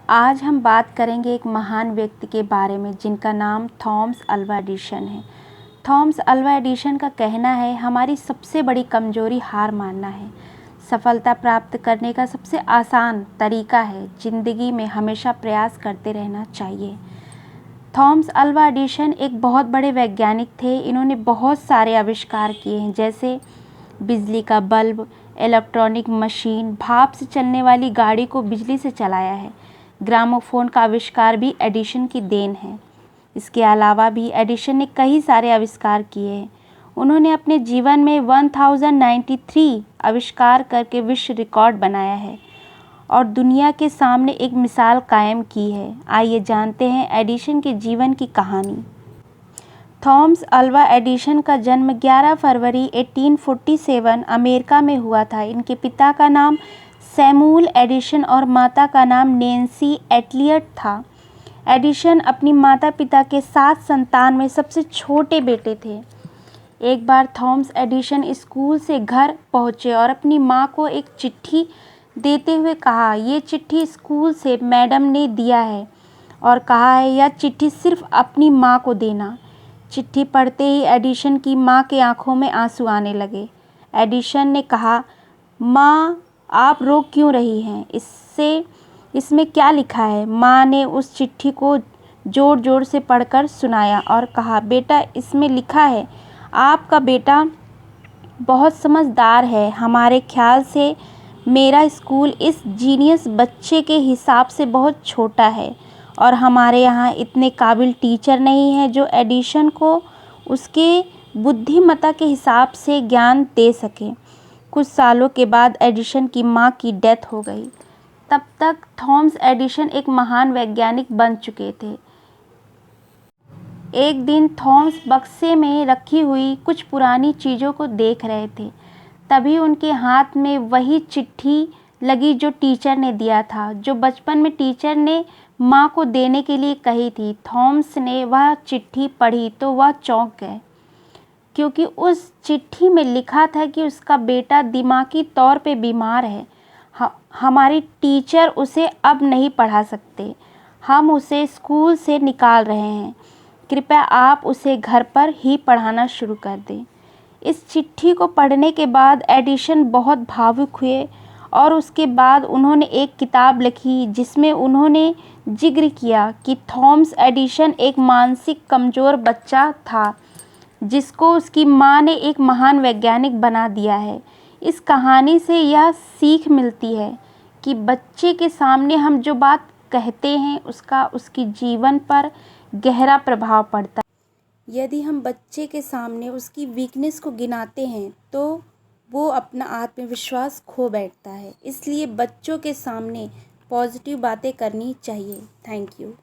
आज हम बात करेंगे एक महान व्यक्ति के बारे में जिनका नाम थॉमस अल्वा एडिसन है। थॉमस अल्वा एडिसन का कहना है, हमारी सबसे बड़ी कमजोरी हार मानना है। सफलता प्राप्त करने का सबसे आसान तरीका है जिंदगी में हमेशा प्रयास करते रहना चाहिए। थॉमस अल्वा एडिसन एक बहुत बड़े वैज्ञानिक थे। इन्होंने बहुत सारे आविष्कार किए हैं, जैसे बिजली का बल्ब, इलेक्ट्रॉनिक मशीन, भाप से चलने वाली गाड़ी को बिजली से चलाया है। ग्रामोफोन का आविष्कार भी एडिसन की देन है। इसके अलावा भी एडिसन ने कई सारे आविष्कार किए हैं। उन्होंने अपने जीवन में 1093 आविष्कार करके विश्व रिकॉर्ड बनाया है और दुनिया के सामने एक मिसाल कायम की है। आइए जानते हैं एडिसन के जीवन की कहानी। थॉमस अल्वा एडिसन का जन्म 11 फरवरी 1847 अमेरिका में हुआ था। इनके पिता का नाम सैमुअल एडिसन और माता का नाम नैन्सी एलियट था। एडिसन अपनी माता पिता के 7 संतान में सबसे छोटे बेटे थे। एक बार थॉमस एडिसन स्कूल से घर पहुंचे और अपनी मां को एक चिट्ठी देते हुए कहा, ये चिट्ठी स्कूल से मैडम ने दिया है और कहा है यह चिट्ठी सिर्फ अपनी मां को देना। चिट्ठी पढ़ते ही एडिसन की मां के आंखों में आंसू आने लगे। एडिसन ने कहा, मां आप रो क्यों रही हैं? इसमें क्या लिखा है? मां ने उस चिट्ठी को जोर जोर से पढ़कर सुनाया और कहा, बेटा इसमें लिखा है आपका बेटा बहुत समझदार है। हमारे ख्याल से मेरा स्कूल इस जीनियस बच्चे के हिसाब से बहुत छोटा है और हमारे यहाँ इतने काबिल टीचर नहीं हैं जो एडिसन को उसके बुद्धिमत्ता के हिसाब से ज्ञान दे सकें। कुछ सालों के बाद एडिसन की मां की डेथ हो गई। तब तक थॉमस एडिसन एक महान वैज्ञानिक बन चुके थे। एक दिन थॉमस बक्से में रखी हुई कुछ पुरानी चीज़ों को देख रहे थे। तभी उनके हाथ में वही चिट्ठी लगी जो टीचर ने दिया था, जो बचपन में टीचर ने मां को देने के लिए कही थी। थॉमस ने वह चिट्ठी पढ़ी तो वह चौंक गए, क्योंकि उस चिट्ठी में लिखा था कि उसका बेटा दिमागी तौर पे बीमार है। हमारी टीचर उसे अब नहीं पढ़ा सकते। हम उसे स्कूल से निकाल रहे हैं। कृपया आप उसे घर पर ही पढ़ाना शुरू कर दें। इस चिट्ठी को पढ़ने के बाद एडिसन बहुत भावुक हुए और उसके बाद उन्होंने एक किताब लिखी जिसमें उन्होंने जिक्र किया कि थॉमस एडिसन एक मानसिक कमज़ोर बच्चा था जिसको उसकी मां ने एक महान वैज्ञानिक बना दिया है। इस कहानी से यह सीख मिलती है कि बच्चे के सामने हम जो बात कहते हैं उसका उसकी जीवन पर गहरा प्रभाव पड़ता है। यदि हम बच्चे के सामने उसकी वीकनेस को गिनाते हैं तो वो अपना आत्मविश्वास खो बैठता है। इसलिए बच्चों के सामने पॉजिटिव बातें करनी चाहिए। Thank you.